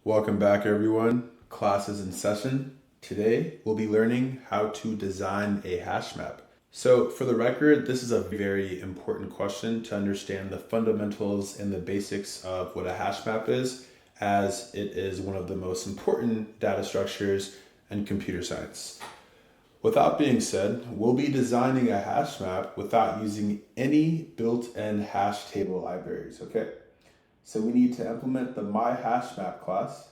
Welcome back, everyone. Class is in session. Today, we'll be learning how to design a hash map. So for the record, this is a very important question to understand the fundamentals and the basics of what a hash map is, as it is one of the most important data structures in computer science. With that being said, we'll be designing a hash map without using any built-in hash table libraries, okay? So we need to implement the myHashMap class,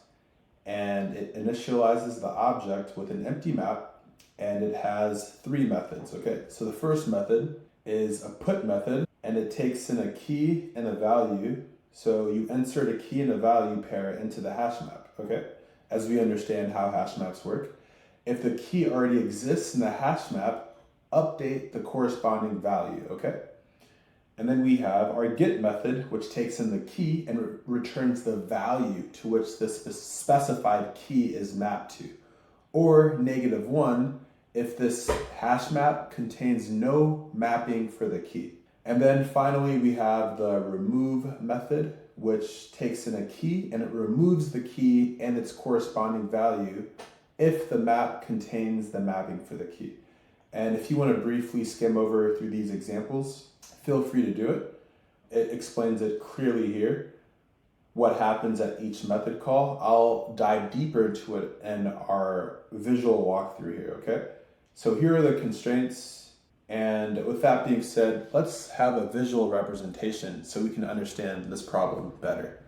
and it initializes the object with an empty map, and it has three methods, okay? So the first method is a put method, and it takes in a key and a value. So you insert a key and a value pair into the hash map, okay? As we understand how hash maps work. If the key already exists in the hash map, update the corresponding value, okay? And then we have our get method, which takes in the key and returns the value to which this specified key is mapped to. Or -1 if this hash map contains no mapping for the key. And then finally we have the remove method, which takes in a key and it removes the key and its corresponding value if the map contains the mapping for the key. And if you want to briefly skim over through these examples, feel free to do it. It explains it clearly here, what happens at each method call. I'll dive deeper into it in our visual walkthrough here, okay? So here are the constraints, and with that being said, let's have a visual representation so we can understand this problem better.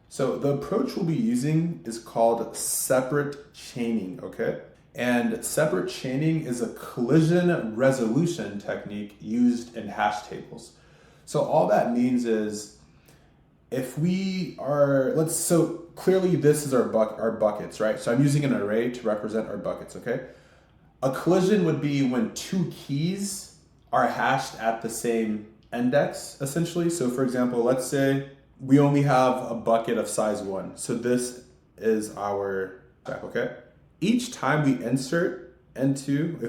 So the approach we'll be using is called separate chaining, okay? And separate chaining is a collision resolution technique used in hash tables. So all that means is if we are, so clearly this is our buckets, right? So I'm using an array to represent our buckets, okay? A collision would be when two keys are hashed at the same index, essentially. So for example, let's say we only have a bucket of size 1. So this is our check, okay? Each time we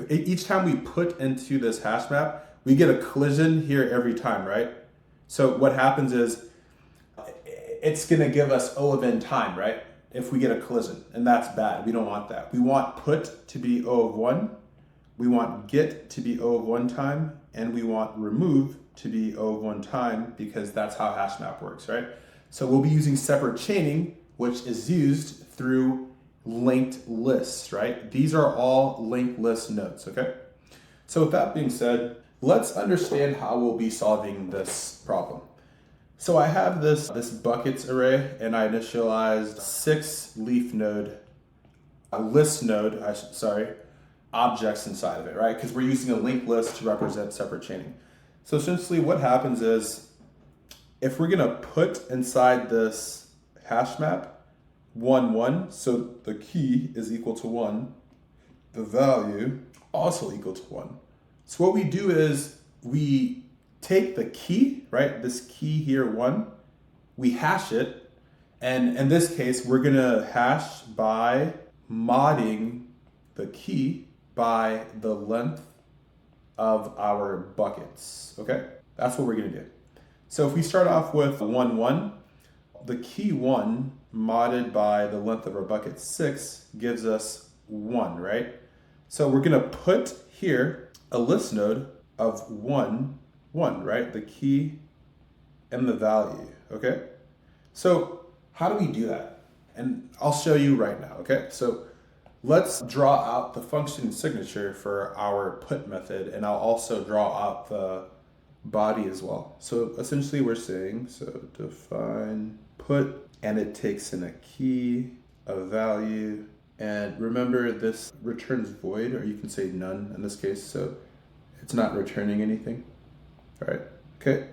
each time we put into this hash map, we get a collision here every time, right? So what happens is it's gonna give us O of n time, right? If we get a collision, and that's bad. We don't want that. We want put to be O of 1, we want get to be O of 1 time, and we want remove to be O of 1 time, because that's how hash map works, right? So we'll be using separate chaining, which is used through linked lists, right? These are all linked list nodes, okay? So with that being said, let's understand how we'll be solving this problem. So I have this buckets array, and I initialized 6 objects inside of it, right? Because we're using a linked list to represent separate chaining. So essentially what happens is, if we're gonna put inside this hash map 1, 1, so the key is equal to 1, the value also equal to 1. So what we do is we take the key, right? This key here, 1, we hash it, and in this case, we're gonna hash by modding the key by the length of our buckets, okay? That's what we're gonna do. So if we start off with 1, 1, the key 1 modded by the length of our bucket 6 gives us 1, right? So we're gonna put here a list node of 1, 1, right? The key and the value, okay? So how do we do that? And I'll show you right now, okay? So let's draw out the function signature for our put method, and I'll also draw out the body as well. So essentially we're saying, so define put, and it takes in a key, a value, and remember this returns void, or you can say none in this case, so it's not returning anything. All right, okay.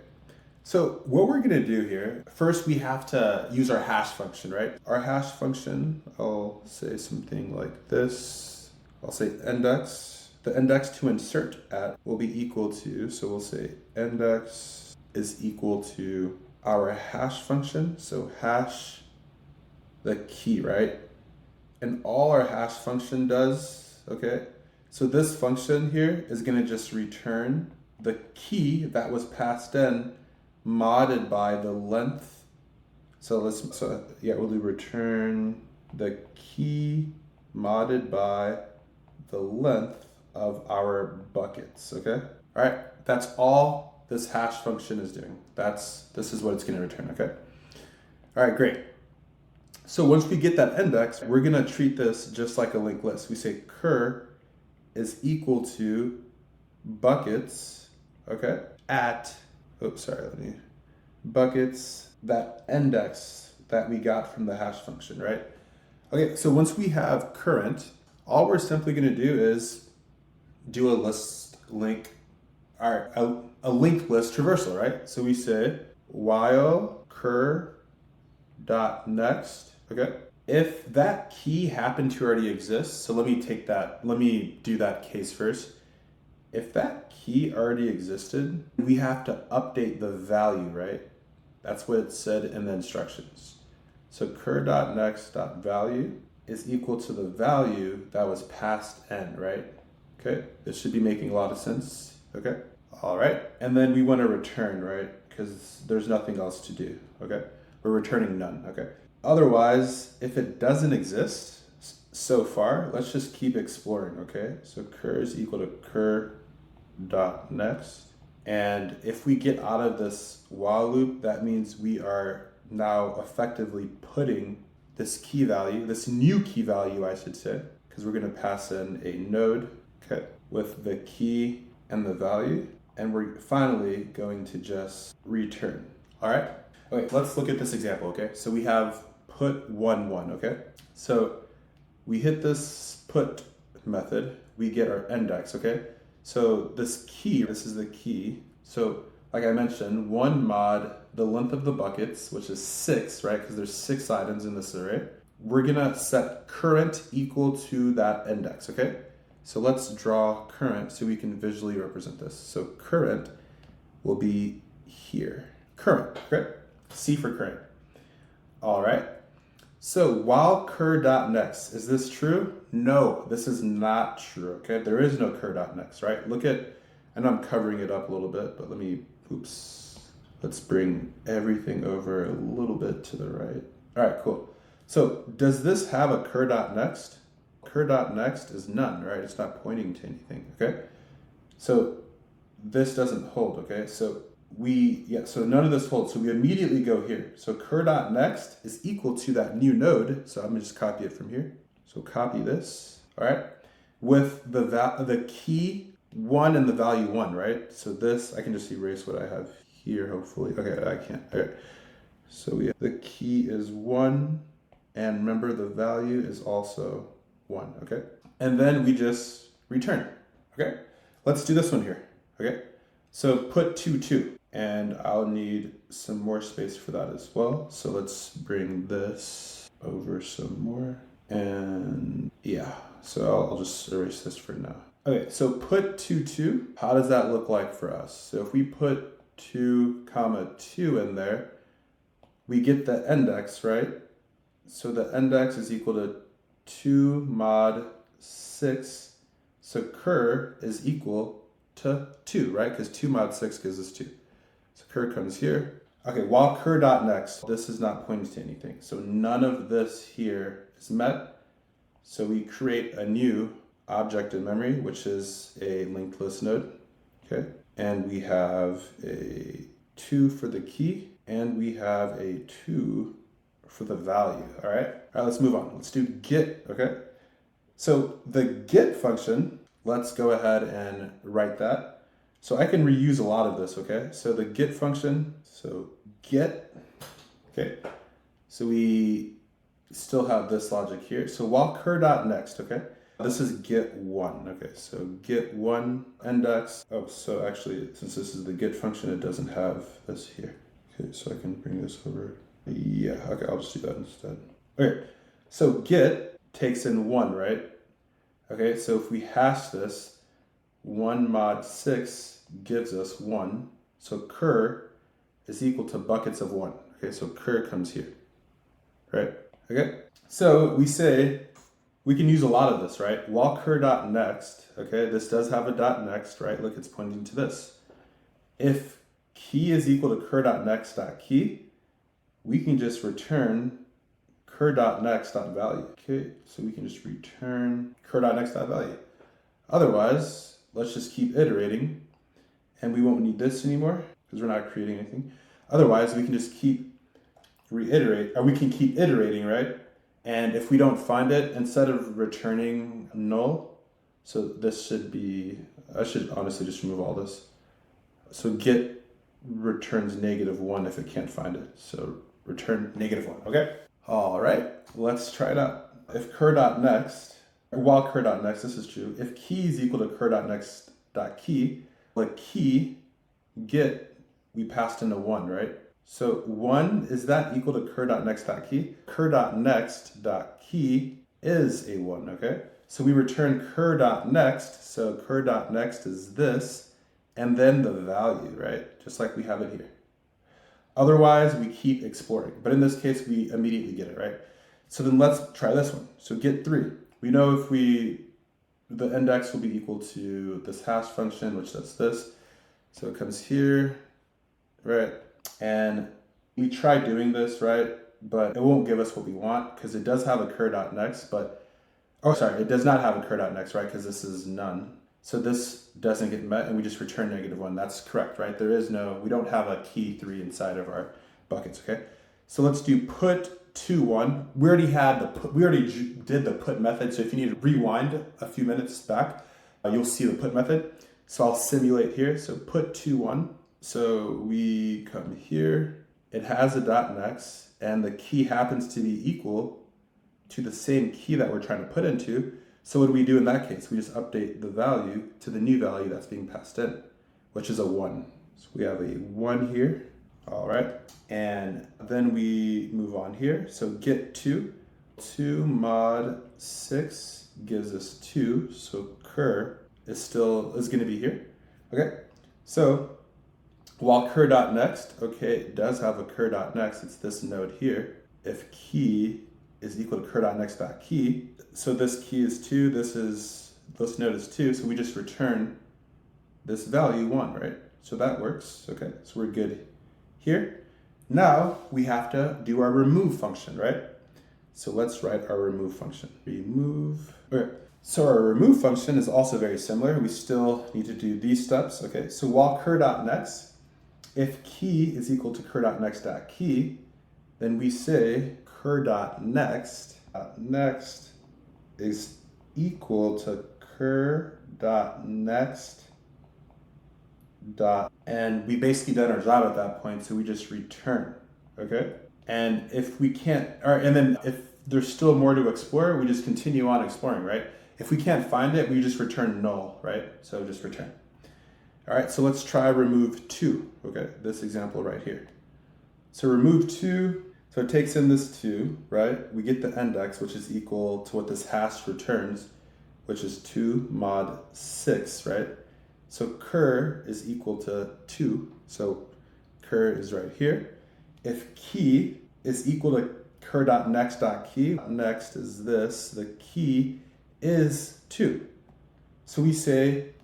So what we're gonna do here, first we have to use our hash function, right? Our hash function, I'll say something like this. I'll say index. The index to insert at will be equal to, so we'll say index is equal to our hash function, so hash the key, right? And all our hash function does, okay? So this function here is gonna just return the key that was passed in modded by the length. So we'll do return the key modded by the length of our buckets, okay? All right, that's all this hash function is doing. This is what it's gonna return, okay? All right, great. So once we get that index, we're gonna treat this just like a linked list. We say cur is equal to buckets, okay, at, buckets, that index that we got from the hash function, right? Okay, so once we have current, all we're simply gonna do is do a list link, a linked list traversal, right? So we say while cur dot next, okay? If that key happened to already exist, so let me do that case first. If that key already existed, we have to update the value, right? That's what it said in the instructions. So cur.next.value is equal to the value that was passed in, right? Okay, this should be making a lot of sense, okay? All right, and then we want to return, right? Because there's nothing else to do, okay? We're returning none, okay? Otherwise, if it doesn't exist so far, let's just keep exploring, okay? So cur is equal to cur.next. And if we get out of this while loop, that means we are now effectively putting this key value, this new key value, I should say, because we're going to pass in a node, okay, with the key and the value. And we're finally going to just return. All right. Okay, let's look at this example, okay? So we have put 1, 1, okay? So we hit this put method, we get our index, okay? So this key, this is the key. So like I mentioned, one mod, the length of the buckets, which is 6, right? Because there's 6 items in this array. We're gonna set current equal to that index, okay? So let's draw current so we can visually represent this. So current will be here. Current, okay? C for current. All right. So while cur.next, is this true? No, this is not true, okay? There is no cur.next, right? Look at, and I'm covering it up a little bit, but let's bring everything over a little bit to the right. All right, cool. So does this have a cur.next? Cur.next is none, right? It's not pointing to anything, okay? So this doesn't hold, okay? So none of this holds. So we immediately go here. So cur.next is equal to that new node. So I'm gonna just copy it from here. So copy this, all right? With the key 1 and the value 1, right? So this, I can just erase what I have here, hopefully. Okay, I can't, okay. So the key is 1, and remember the value is also 1, okay? And then we just return, okay? Let's do this one here, okay? So put 2, 2. And I'll need some more space for that as well. So let's bring this over some more. And yeah, so I'll just erase this for now. Okay, so put 2, 2. How does that look like for us? So if we put 2, 2 in there, we get the index, right? So the index is equal to 2 mod 6. So cur is equal to 2, right? Because 2 mod 6 gives us 2. So cur comes here. Okay, while cur.next, this is not pointing to anything. So none of this here is met. So we create a new object in memory, which is a linked list node, okay? And we have a 2 for the key, and we have a 2 for the value, all right? All right, let's move on. Let's do get, okay? So the get function, let's go ahead and write that. So I can reuse a lot of this, okay? So the get function, so get, okay? So we still have this logic here. So while cur.next, okay? This is get 1, okay? So get 1 index. Oh, so actually, since this is the get function, it doesn't have this here. Okay, so I can bring this over. Yeah, okay, I'll just do that instead. Okay, so get takes in 1, right? Okay, so if we hash this, 1 mod 6 gives us 1. So cur is equal to buckets of 1. Okay, so cur comes here, right? Okay, so we say we can use a lot of this, right? While cur.next, okay, this does have a dot next, right? Look, it's pointing to this. If key is equal to cur.next.key, we can just return cur.next.value. Okay, so we can just return cur.next.value. Otherwise, let's just keep iterating, and we won't need this anymore because we're not creating anything. Otherwise, we can just keep iterating, right? And if we don't find it, instead of returning null, so this should be, I should honestly just remove all this. So get returns -1 if it can't find it. So return -1, okay? All right, let's try it out. If cur.next, while cur.next, this is true. If key is equal to cur.next.key, like key get, we passed into 1, right? So 1, is that equal to cur.next.key? Cur.next.key is a 1, okay? So we return cur.next, so cur.next is this, and then the value, right? Just like we have it here. Otherwise, we keep exploring. But in this case, we immediately get it, right? So then let's try this one. So get 3. We know if the index will be equal to this hash function, which does this. So it comes here, right? And we try doing this, right? But it won't give us what we want because it does have a cur.next, but, oh, sorry, it does not have a cur.next, right? Because this is none. So this doesn't get met and we just return -1. That's correct, right? We don't have a key 3 inside of our buckets, okay? So let's do put 2, 1. We already did the put method. So if you need to rewind a few minutes back, you'll see the put method. So I'll simulate here. So put 2, 1. So we come here, it has a .next and the key happens to be equal to the same key that we're trying to put into. So what do we do in that case? We just update the value to the new value that's being passed in, which is a 1. So we have a 1 here, all right? And then we move on here. So get 2 mod 6 gives us 2. So cur is gonna be here, okay? So while cur.next, okay, it does have a cur.next, it's this node here. If key is equal to cur.next.key, so this key is 2, this node is 2, so we just return this value 1, right? So that works, okay, so we're good here. Now we have to do our remove function, right? So let's write our remove function. Remove, okay. So our remove function is also very similar. We still need to do these steps, okay? So while cur.next, if key is equal to cur.next.key, then we say cur.next is equal to cur.next and we basically done our job at that point, so we just return, okay? And if we can't, and then if there's still more to explore, we just continue on exploring, right? If we can't find it, we just return null, right? So just return. All right, so let's try remove 2, okay? This example right here. So remove 2, so it takes in this 2, right? We get the index, which is equal to what this hash returns, which is 2 mod 6, right? So cur is equal to 2, so cur is right here. If key is equal to cur.next.key, next is this, the key is 2. So we say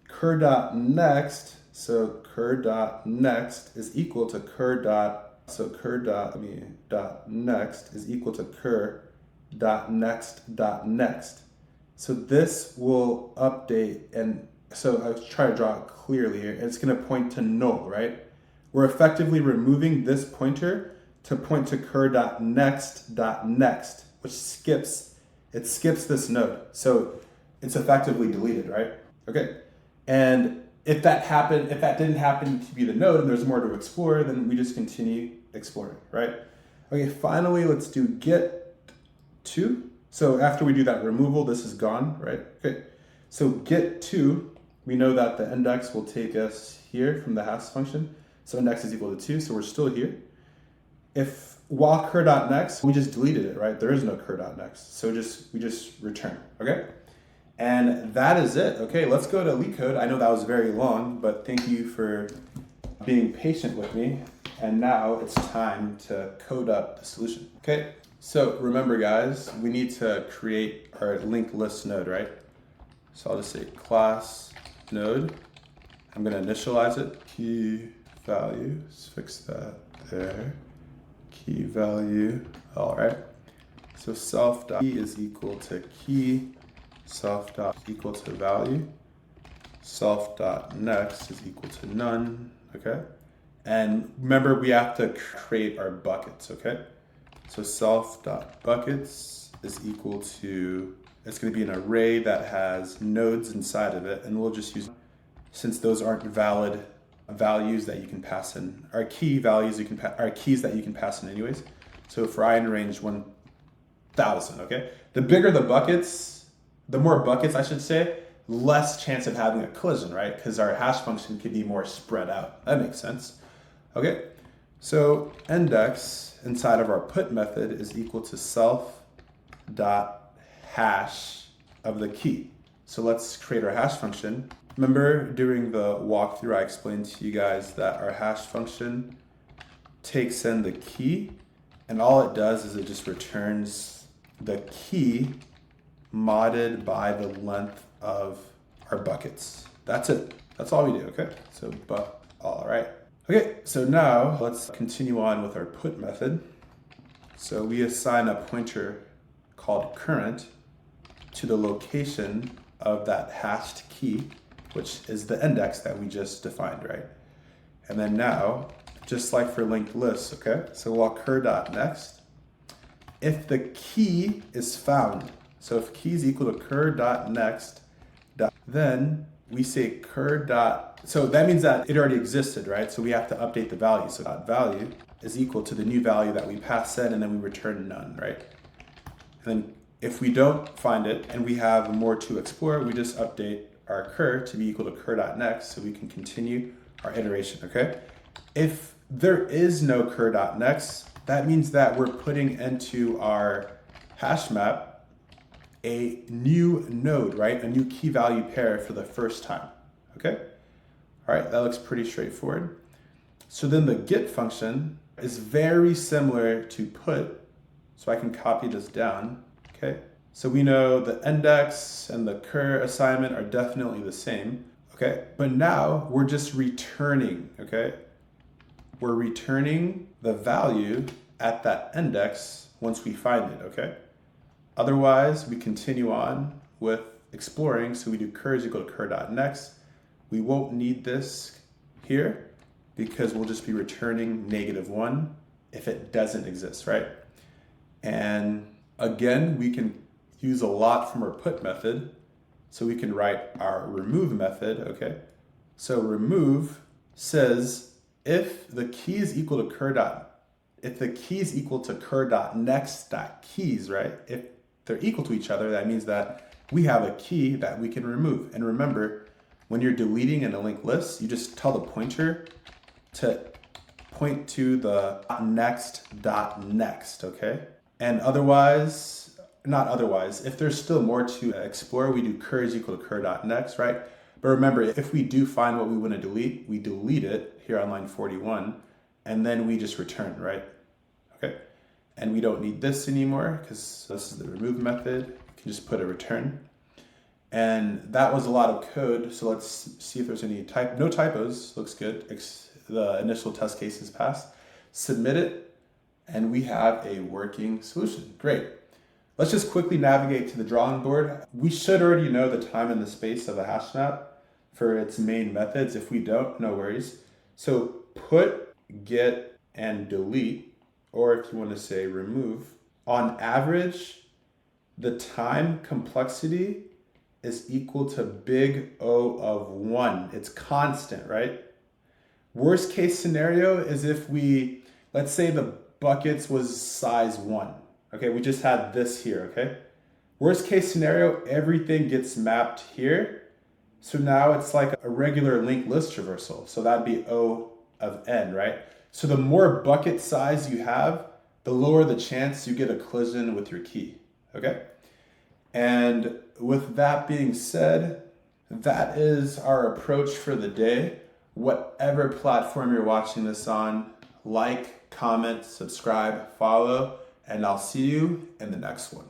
cur.next, so cur.next is equal to next is equal to cur.next.next. So this will update, and so I was trying to draw it clearly here. It's going to point to null, right? We're effectively removing this pointer to point to cur.next.next, which skips this node. So it's effectively deleted, right? Okay. And if that didn't happen to be the node and there's more to explore, then we just continue exploring, right? Okay, finally, let's do get 2. So after we do that removal, this is gone, right? Okay, so get 2, we know that the index will take us here from the hash function. So index is equal to 2, so we're still here. If while cur.next, we just deleted it, right? There is no cur.next, so we just return, okay? And that is it. Okay, let's go to LeetCode. I know that was very long, but thank you for being patient with me. And now it's time to code up the solution. Okay, so remember guys, we need to create our linked list node, right? So I'll just say class node. I'm gonna initialize it. Key value, let's fix that there. Key value, all right. So self.key is equal to key, self.equal to value, self.next is equal to none, okay? And remember, we have to create our buckets, okay? So self.buckets is equal to, it's going to be an array that has nodes inside of it, and we'll just use, since those aren't valid values that you can pass in, are key values are keys that you can pass in anyways. So for I in range 1000, okay? The bigger the buckets, the more buckets I should say, less chance of having a collision, right? Because our hash function could be more spread out. That makes sense. Okay, so index inside of our put method is equal to self.hash of the key. So let's create our hash function. Remember during the walkthrough I explained to you guys that our hash function takes in the key, and all it does is it just returns the key modded by the length of our buckets. That's it. That's all we do, okay? So, all right. Okay, so now let's continue on with our put method. So we assign a pointer called current to the location of that hashed key, which is the index that we just defined, right? And then now, just like for linked lists, okay? So we'll cur.next. If the key is found, so if key is equal to cur.next, then we say cur. So that means that it already existed, right? So we have to update the value. So .value is equal to the new value that we pass in, and then we return none, right? And then if we don't find it and we have more to explore, we just update our cur to be equal to cur.next so we can continue our iteration, okay? If there is no cur.next, that means that we're putting into our hash map a new node, right? A new key value pair for the first time, okay? All right, that looks pretty straightforward. So then the get function is very similar to put, so I can copy this down, okay? So we know the index and the cur assignment are definitely the same, okay? But now we're just returning, okay? We're returning the value at that index once we find it, okay? Otherwise, we continue on with exploring. So we do cur is equal to cur.next. We won't need this here because we'll just be returning -1 if it doesn't exist, right? And again, we can use a lot from our put method. So we can write our remove method, okay? So remove says if the key is equal to cur.next.keys, right? If they're equal to each other, that means that we have a key that we can remove. And remember, when you're deleting in a linked list, you just tell the pointer to point to the next, okay? And if there's still more to explore, we do cur is equal to cur.next, right? But remember, if we do find what we want to delete, we delete it here on line 41, and then we just return, right? Okay. And we don't need this anymore because this is the remove method. You can just put a return. And that was a lot of code. So let's see if there's any no typos. Looks good. The initial test case is passed. Submit it, and we have a working solution. Great. Let's just quickly navigate to the drawing board. We should already know the time and the space of a hash map for its main methods. If we don't, no worries. So put, get, and delete, or if you want to say remove, on average, the time complexity is equal to big O of 1. It's constant, right? Worst case scenario is if let's say the buckets was size 1. Okay, we just had this here, okay? Worst case scenario, everything gets mapped here. So now it's like a regular linked list traversal. So that'd be O of n, right? So the more bucket size you have, the lower the chance you get a collision with your key, okay? And with that being said, that is our approach for the day. Whatever platform you're watching this on, like, comment, subscribe, follow, and I'll see you in the next one.